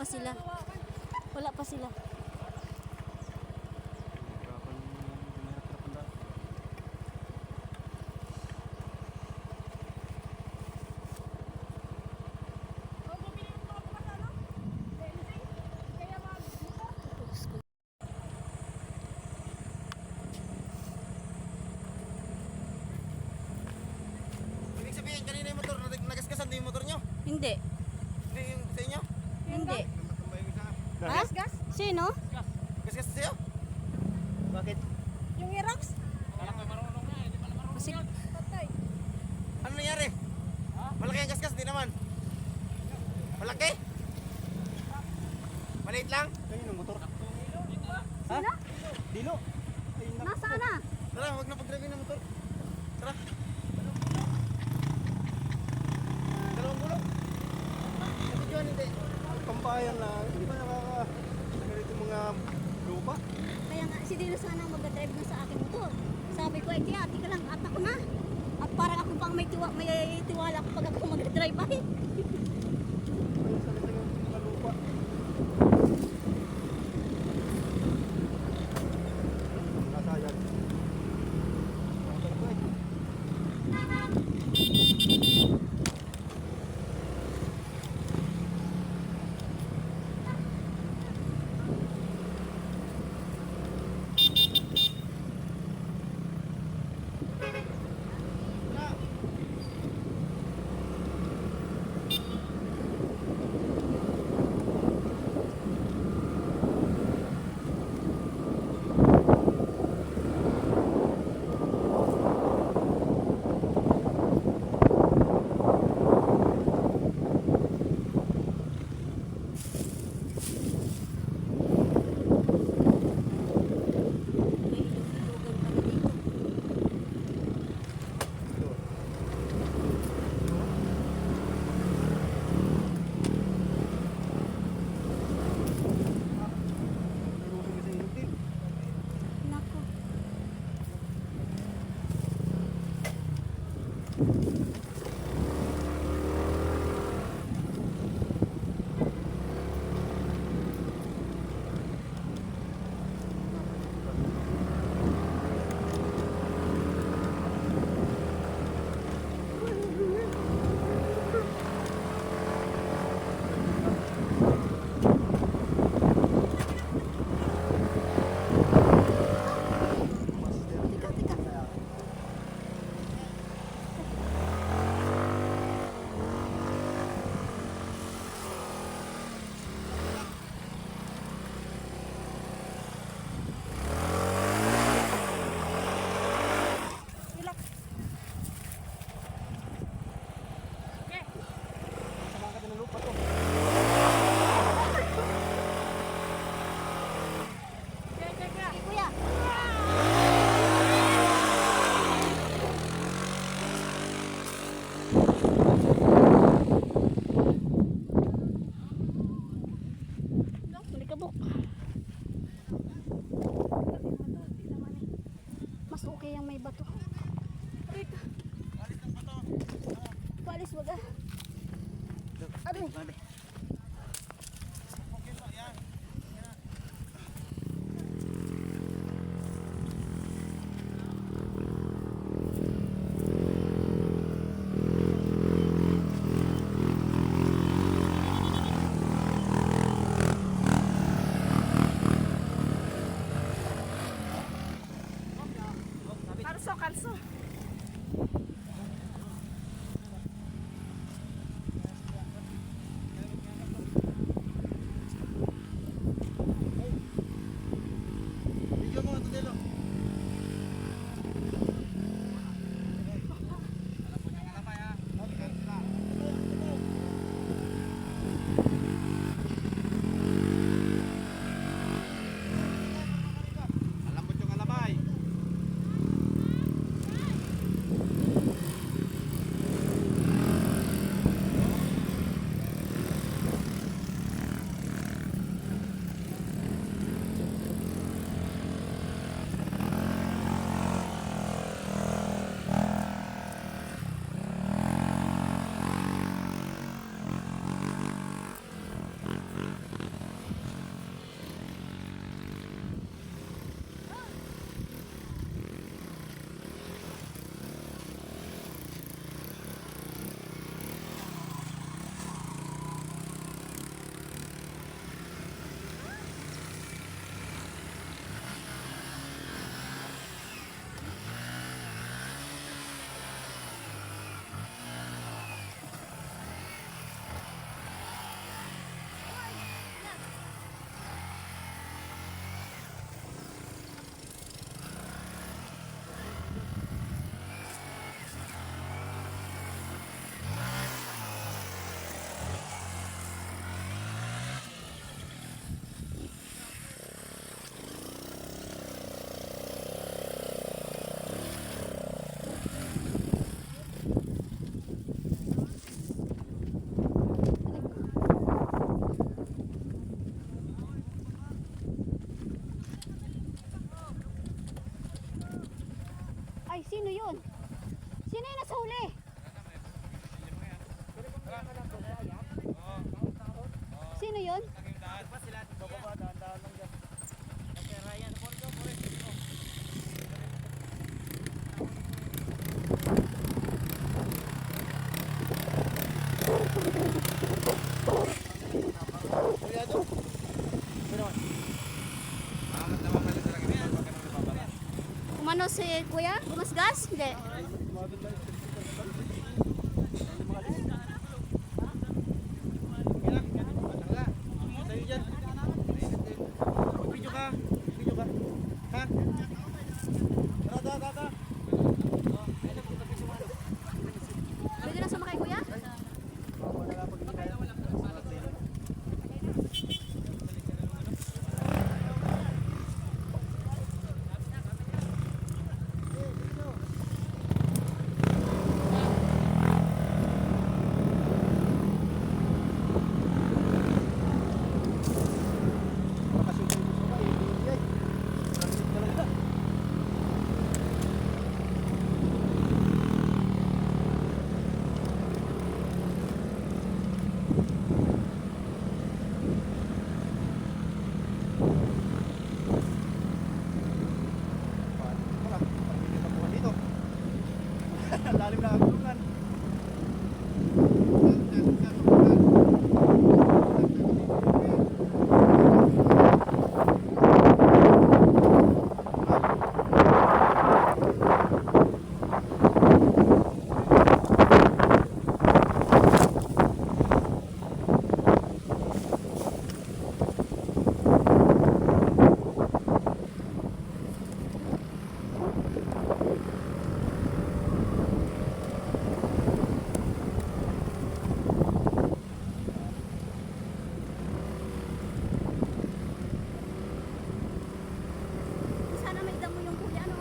pa sila. Wala pa sila. Ibig sabihin, kanina yung motor, nagasgasan din yung motor nyo? Hindi. Hindi yung sa inyo? Hindi. Natambay yung isa. Ha? Sino? Gasgas sa'yo? Bakit? Yung Irox? Kasi Patay. Ano nangyari? Malaki ang gasgas, di naman. Malaki? Maliit lang? Kanino motor? sino? Dilo. Nasaan na? Tara, huwag na pag-drive ng motor. Tara. Dalawang gulong. Kapag yun, hindi. Kampayan na, hindi pa ganito mga lupa. Kaya nga, si Dilo sana mag-drive na sa akin motor. Sabi ko, ati ka lang, at ako na. At parang ako pang may tiwala ko pag ako mag-drive ay. Ayun sa mga lupa. Nasayang. May ilugan pala dito. Narusin kasi yung din. Nako. Tika, tika. Sabangkat ng lupa to. Sige, kuya. Malikabok. Mas okay yung may bato. Rito. Palis baga. Aduh. Kalso, kalso. Video mo, Tadelo. Alambot yung alabay. Ay, sino yun? Sino yung nasa huli? Sino yun? Pa sila bababa dahan-dahan lang dyan. Kasi Ryan, Ponto, Kuya, do? Kumano si kuya? Gumasgas? Hindi. Sa'yo dyan. Video ka. Video ka. Ha? Tara. Pwede na sumakay kuya? Lalim na ang gulungan. Sana may damo yung kuya, ano?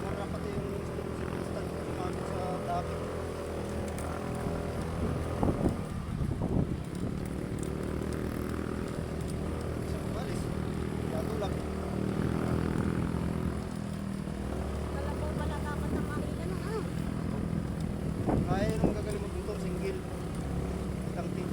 Mara pati yung instant umabot sa traffic. Sa kumalis. Katulak. Kalabaw pala dapat ang makina ng ano? Kaya yung gagaling mo motor, single. Isang team.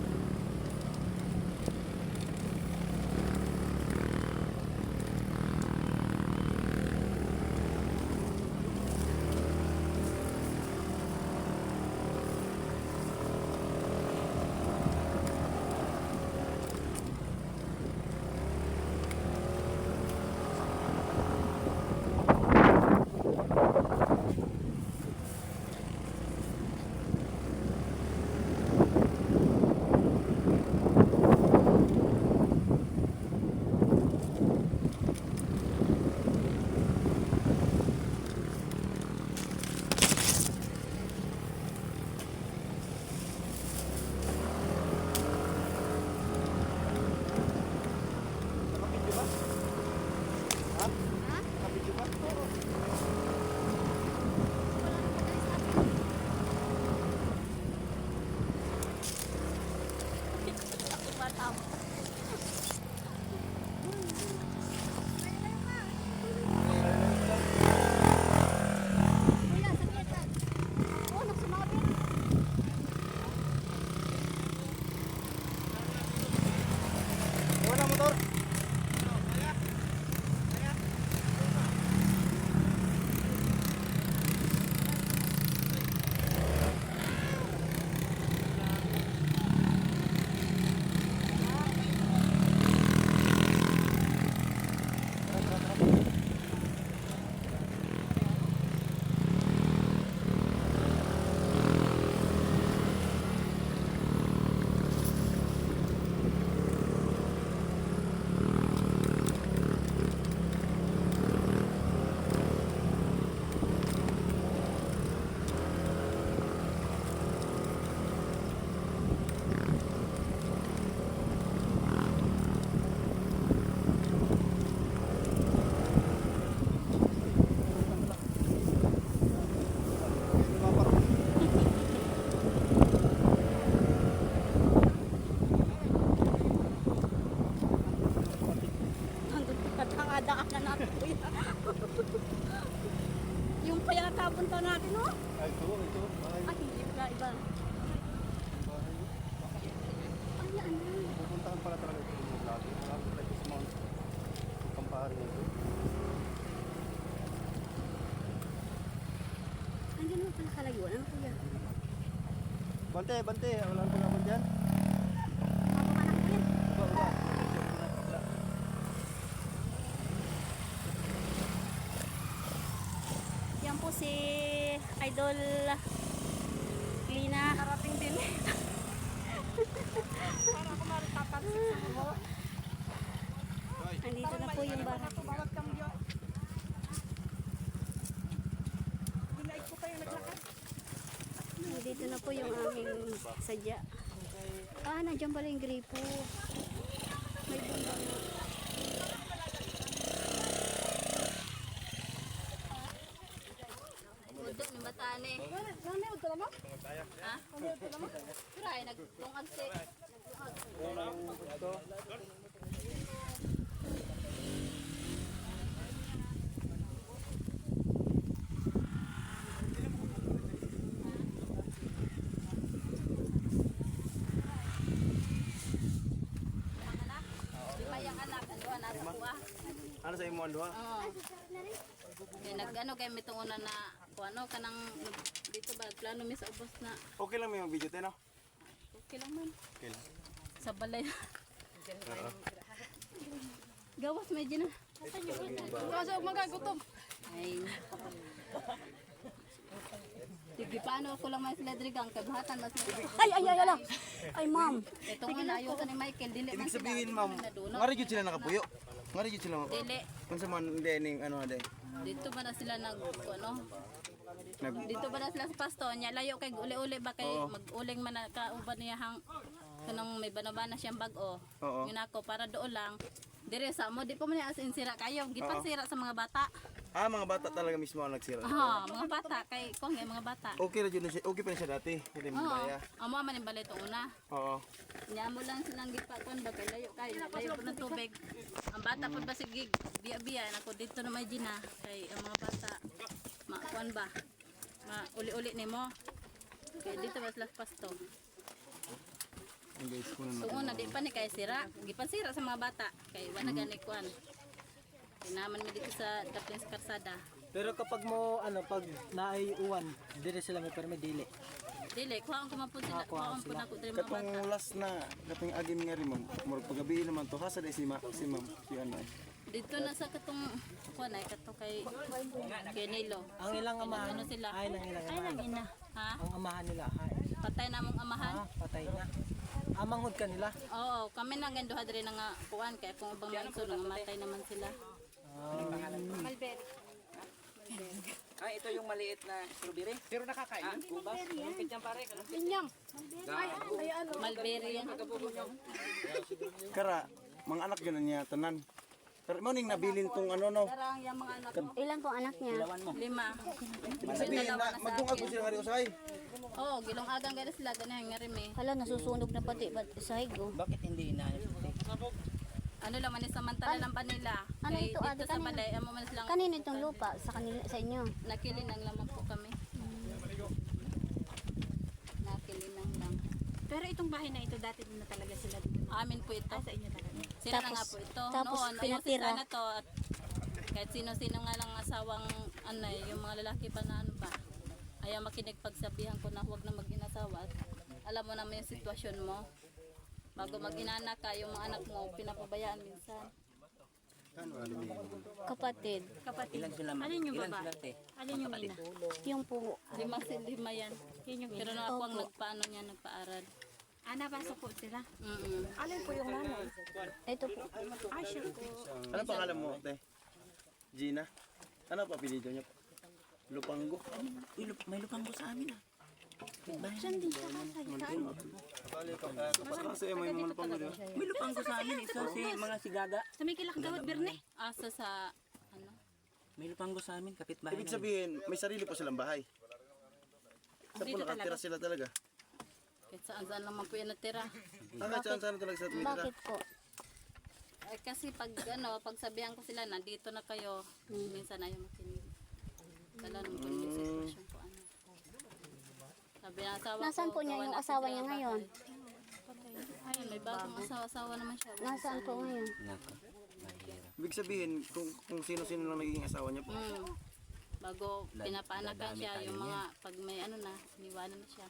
Nakapidyo ba? Ha? Ha? Nakapidyo ba? Oo. Kuya, saglit lang. Oh, nagsumabit. Wala motor. Yung pa yata punta natin, no? Ay, ito. Ay, Ay, hindi pala iba. bahay nyo. Ay, ano? Pupuntahan pala talaga ito yung lagi. Marami pala ito sa mga kampari nito. Andiyan mo pala kalayuan. Ano kuya? Bante, wala nang pagkakon dyan. Mababa na ko yan. Uba. Yan po si Idol Lina. Karating din. Para ako maritapansin sa mo. Andito na po yung bahay. Bawat kambyo. Binaig ko kayo naglakad. Andito na po yung aming sadya. Ah, nandiyan pala yung gripo. May bundang na. Udok ni Matane. Nani udto mo? Ha? Kuray, nagtungag si. Lima yung anak, ano, nasa kuha. Ano sa imo ang duha? Oo. Kaya nag-ano kayo mitong una na kung ano kanang dito ba plano mi sa ubos na Okay lang may mga video tayo, no? okay lang man Okay lang. sa balay. Gawas medyo na. Kasi og magagutom. Ay. Sige, paano ako lang may sila drigang kabahatan mas. Ay, ma'am. Ito nga ayusan ni Michael dili man Ibig sila. sabihin, ma'am, Naduno. ngari jud sila nakapuyo. Ngari jud sila makapuyo. Dili. Kung sa man dening ano ade. Dito ba na sila nag ano? Nag Dito ba na sila sa pasto nya layo kay uli-uli ba kay mag-uling man na kauban niya hang kanang may banabana siyang bag-o. Oo. Yun ako para doon lang. Dire sa mo di pa man as in sira kayo. Gipan sira sa mga bata. Ah, mga bata talaga mismo ang nagsira. Ah, mga bata kay kung mga bata. Okay ra jud na siya. Okay pa rin siya dati. Hindi mo Oo. baya. Amo man yung balay una. Oo. Nya mo lang silang gipakon ba kay layo layo po ng tubig. Ang bata po ba sige biya-biya nako dito na may gina kay ang mga bata makuan ba. Uli-uli nimo. Kay dito ba sila sa pasto. Ang guys ko na. So una di pa ni kay sira, gipan sira sa mga bata kay wala gani kuan. Tinaman mi dito sa daplin sa karsada. Pero kapag mo pag naay uwan, dire sila may permi dili. Dili, kuhaan ko man po sila, kuhaan po na ko diri mga bata. Katong last na katong agim nga rin ma'am. Murag pagabi naman to hasa si ma'am si ano. Dito na sa katong kuan ay kato kay Nilo. Ang ilang amahan, Ano sila? ay lang ilang amahan. ina. Ha? Ang amahan nila, ay, Patay na mong amahan. patay na. Amanghod ka nila. Oo, kami nang ganduha diri na nga kuan kay kung ubang manso nga matay naman sila. Ah, ito yung maliit na strawberry. Pero nakakain. Kubas. Lumpit yan pare. Inyam. Ay, ano? Mulberry yan. Kara, mga anak ganun niya tanan. Pero mo ning nabilin tong ano no. Karang yung mga anak mo. Ilan po anak niya? 5. Sabihin na magdungag ko sila nga rin usahay. Oo, gilong agang gani sila gani nga rin eh. Hala, nasusunog na pati sa higo. Bakit hindi na? Ano lang man samantala lang pa nila. Ano Kay ito, dito ate? sa Kanino? balay amo man silang Kanino itong lupa? Sa kanila, sa inyo? nakilinang lamang po kami. Nakilinang lang. Pero itong bahay na ito dati na talaga sila dito. Amin po ito. Sa inyo talaga. Sila na Tapos- nga po ito. tapos Noon, pinatira. ayun, na to. At kahit sino-sino nga lang asawang ano, yung mga lalaki pa na ano ba. Ayaw makinig pagsabihan ko na huwag na mag-inasawa. At alam mo naman yung sitwasyon mo. Bago mag-inanak ka, yung mga anak mo, pinapabayaan minsan. Kapatid. Ilan sila ma'am? Alin yung Ilan baba? sila te? Alin yung ina? Yung po. Lima yan. Yun yung Pero ina. na ako ang nagpaano niya, nagpaaral. Ah, napasok po sila. Alin po yung nanay? Ito po. Ah, sure po. Ano pangalan mo, te? Gina. Ano pa pinito niyo? Lupanggo. Uy, may lupanggo sa amin ah. Diyan din siya kasay. Kasi may mga lupanggo di ba? May lupanggo sa amin. Isa si mga sigaga. Sa may kilak dawat Berne. Asa sa, ano? May lupanggo sa amin. Kapitbahay Ibig namin. sabihin, may sarili po silang bahay. Saan po nakatira sila talaga? Kahit saan-saan naman po yan natira. Kahit saan talaga sa Twitter. Bakit po? Kasi pag pagsabihan ko sila, nandito na kayo, minsan ayaw makinig. Kala naman po yung sitwasyon ko. Sabi ng asawa ko, Nasaan po niya gawa yung natin asawa sila niya ng ngayon? bahay. Ay, may bagong asawa naman siya. Nasaan po ngayon? Nako, mahirap. Ibig sabihin, kung sino-sino lang nagiging asawa niya po. Bago pinapaanakan dadami siya, tayo yung niyan. mga, pag may iniwanan na siya.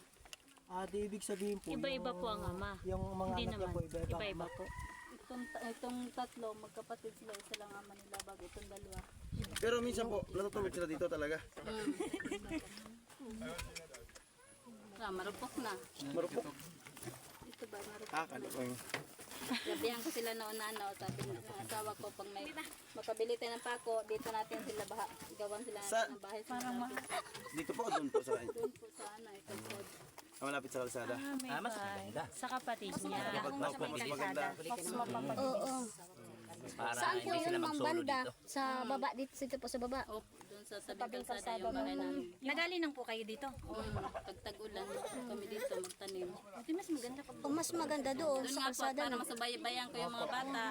Di ibig sabihin po, Iba-iba po ang ama. yung mga Hindi anak niya naman. po, iba-iba. Iba-iba po. Itong tatlo, magkapatid sila, isa lang ama nila, bago itong dalawa. Pero minsan po, natutulog sila dito talaga. Marupok na. Marupok. Ito ba, marupok. Kali ko yung... Gabihan ko sila noon na sabi ng asawa ko, pag may makabili tayo ng pako, dito natin sila gawan sila ng bahay. Dito po, doon po sa... Doon po sa kalsod. Malapit sa kalsada. Mas maganda. Sa kapatid niya. Mas maganda. Oo. Para Saan po hindi sila yung mga magsolo banda? dito. Sa baba, dito po sa baba. Doon sa tabing kalsada yung bahay namin. Nagalinang po kayo dito. Pag tag-ulan, kami dito magtanim. Ito mas maganda pag O mas maganda doon Doon sa nga po, kalsada. para masabayan ko yung mga bata.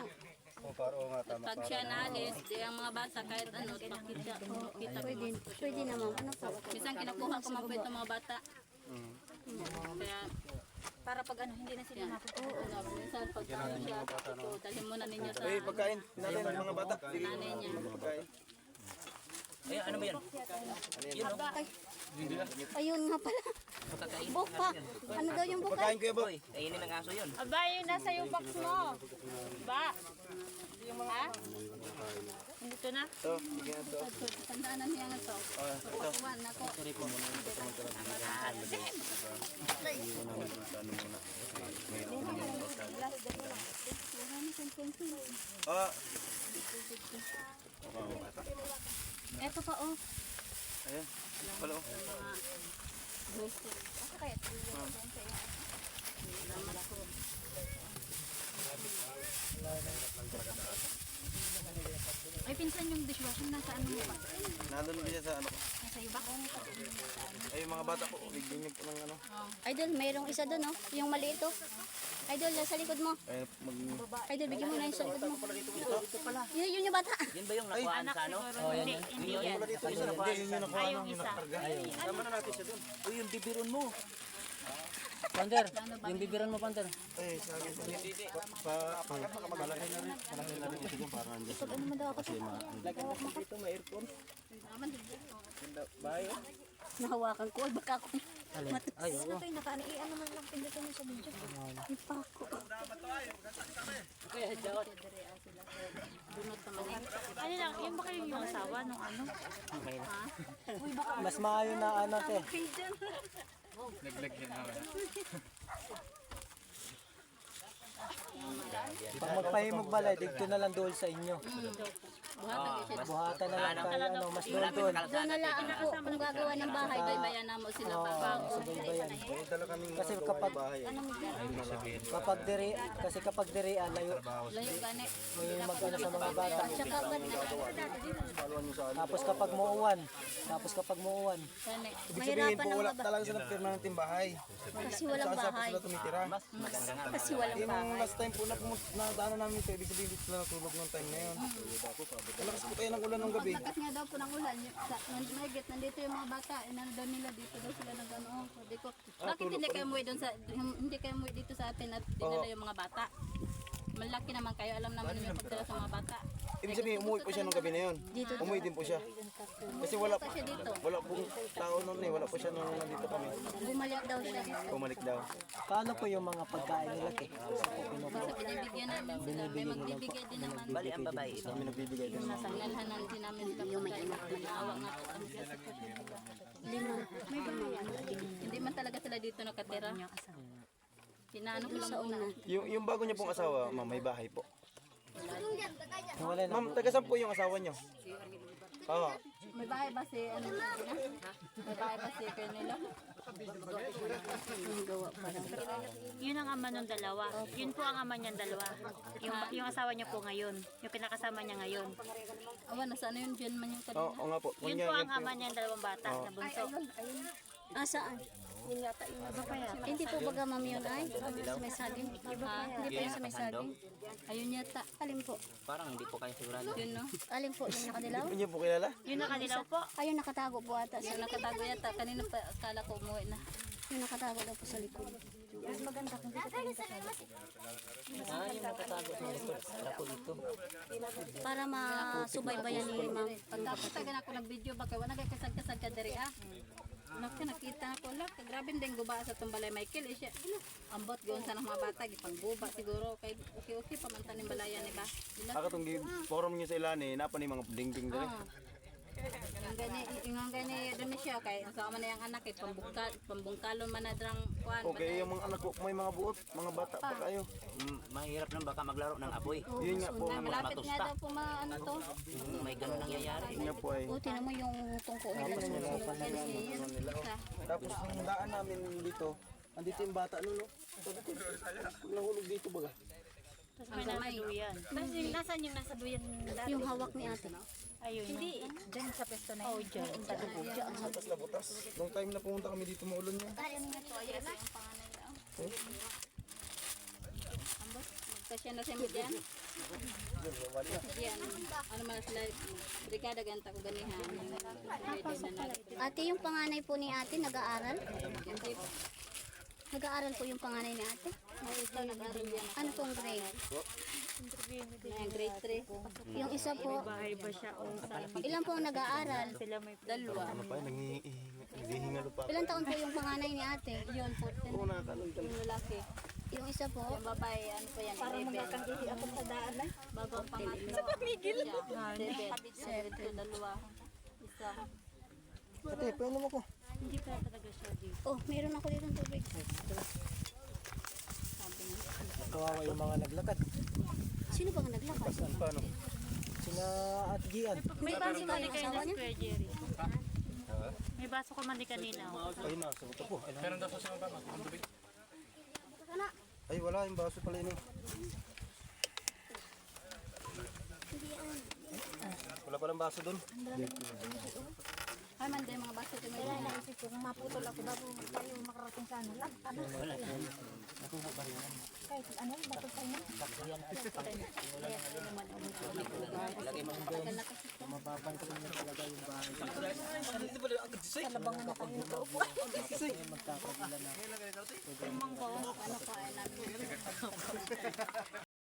Pag siya naalis, di ang mga bata kahit makita Pwede naman. Ano po? Minsan kinukuha ko man po itong mga bata. Kaya, para pag hindi na sila mapupunta. minsan pag siya, ito, dalhin muna ninyo sa Eh, pagkain. Natin ng mga bata. Sige. nanay niya. Pagkain. Ay, ano ba yan? Yun o. Ayun nga pala. Buka. Ano daw yung buka? Pagkain kuya, bo. Uy, kainin ng aso yun. Aba, yun nasa yung box mo. Ba? Ha? Dito na? Ito, bigyan na ito. Tandaan niya nga ito. Pakuwan ako. Ah, Eto pa oh. ayan. Wala oh. Ay, pinsan yung dishwashing nasa ano mo ba? Nandun din siya sa ano ko. Nasa iba? Ay, yung mga bata po. Bigyan niyo po ng ano. Idol, mayroong isa doon, oh. Yung maliit, oh. Idol, nasa likod mo. Ay, Idol, bigyan mo na yung sa likod mo. Yun yung bata. Yun ba yung nakuhaan sa ano? Hindi, hindi yan. dito isa na yun yung nakuha Ay, ng yung isa. Tama na natin siya dun. Uy, yung bibiron mo. Pander, yung bibiran mo, Pander. Ay, sabi ko. Malaki na rin. Malaki na rin ito yung parang andyan. Pag ano mo daw ako sa Dito may aircon. Bayo. nahawakan ko. Ay, baka ako. Ay, oo. Ito yung nakaano. Ano man lang pindutin mo sa video. Yung pako. Ano lang, yung ba kayo yung asawa nung ano? Mas maayo na ano, te. Pag magpahimog balay, dito na lang doon sa inyo. Buhatan na lang tayo, ano, mas doon doon. Doon na lang po kung gagawa ng bahay. Baybayan na mo sila bago. Subaybayan. Dala kaming Kasi kapag bahay. kapag dirian, layo, Layo gani. may mag-ano sa mga bata. Tsaka Tapos kapag muuwan, Gani. Ibig sabihin po, wala talaga sila permanenteng bahay. kasi walang Saan bahay. sila tumitira? Kasi walang Yung bahay. last time po na daanan namin ito, ibig sabihin dito sila natulog ng time na yun. Malakas po tayo ng ulan ng gabi. Lakas nga daw po ng ulan. Mahigit, nandito yung mga bata. Inano daw nila dito daw sila nag-ano. Sabi ko, bakit hindi kayo umuwi doon sa, hindi kayo umuwi dito sa atin at dinala yung mga bata? Malaki naman kayo, alam naman yung pagdala sa mga bata. Ibig sabihin, umuwi po siya nung gabi na yun. Umuwi din po siya. Kasi wala pong tao noon eh. Wala po siya nung nandito kami. Bumalik daw siya. Bumalik daw. paano po yung mga pagkain nila, te? Basta binibigyan namin sila. May magbibigay din naman. Bali ang babae ito. Kami nagbibigay din. Sangalhanan din namin sila pagkain. Naawa nga po kami sa sitwasyon nila. Hindi man talaga sila dito nakatira. Pinaano ko lang una. Yung bago niya pong asawa, ma'am, may bahay po. Wala na. Ma'am, taga saan po yung asawa niyo? Oo. May bahay ba si ano? May bahay ba si Pernilo? Yun ang ama ng dalawa. Yun po ang ama niyang dalawa. Yung asawa niya po ngayon. Yung pinakasama niya ngayon. Awan, nasa ano yun? Diyan man yung Oo, kanina. nga po. Yun po ang ama niyang dalawang bata na bunso. Saan? Hindi po baga ma'am yun ay? Sa may saging? Hindi po yung sa may saging? Ayun yata. Alin po? Parang hindi po kayo sigurado. Yun no? Alin po? Yung nakadilaw? Hindi niyo po kilala? Yung nakadilaw po. Ayun nakatago po ata. Yung nakatago yata. Kanina pa akala ko umuwi na. Yung nakatago daw po sa likod. Mas maganda kung dito tayo kasama. Yung nakatago sa likod. Ako dito. Para masubaybayan ni ma'am. Pagtapos tagan ako nag-video ba kay wala kay kasag-kasag ka diri ah. Naku, nakita ko lang, grabe din guba sa tumbalay Michael. Eh, siya, ambot gawin sa mga bata, gipang guba siguro. Kay okay paman tanim balayan ni ba? Sila. Ako itong forum niyo sa ilani, napa ni mga dingding dali. Yung gani dami siya kay ang sama na yung anak kay pambungkalon man na drang kuan. Okay, yung mga anak ko, may mga buot, mga bata pa kayo. Mahirap lang baka maglaro ng apoy. Yun nga po, Malapit nga daw po ano to. May ganun nangyayari. yun nga po ay. O, tinan mo yung tungko nila. Tapos yung daan namin dito, andito yung bata nun, no? Nahulog dito baga. Tapos may nasa duyan. Nasaan yung nasa duyan dati? Yung hawak ni ate. Ayun. Hindi, dyan sa pesto na Oh, dyan. Tapos na butas. Long time na pumunta kami dito maulon niya. Kasi na siya mo dyan. Yan. Ano man sila, brigada ganta ko ganihan. Ate, yung panganay po ni ate nag-aaral? Nag-aaral po yung panganay ni ate? Nag-aral yan. Ano pong grade? Grade 3. Yung isa po, Bahay ba siya o saan? ilan po ang nag-aaral? Sila may Dalawa. Ano pa, naghihingalo pa. Ilan taon po yung panganay ni ate? Yun, 14. Oo, nakakalong Yung lalaki. Yung isa po, Yung babae, ano pa yan, 11. ako sa daan na. Bago ang pangatlo. Sa pamigil. 7. Ito, dalawa. Isa. Ate, pwede mo ko. Hindi pa talaga siya dito. oh, meron ako dito ng tubig. Kawawa yung mga naglakad. Sino ba nga naglakas? Paano? Sina at Gian. May baso ka ni kayo asawa na niya? Square Jerry. May baso ka man ni kanina. Oh. Ay, nasa ito po. Meron daw sa sinong tama? Ay, wala. Yung baso pala yun. Wala palang baso doon. Ay, man din mga baso. Kaya naisip ko, kung maputol ako bago tayo makarating sa ano lang. Ano? Kahit ano, bato tayo na.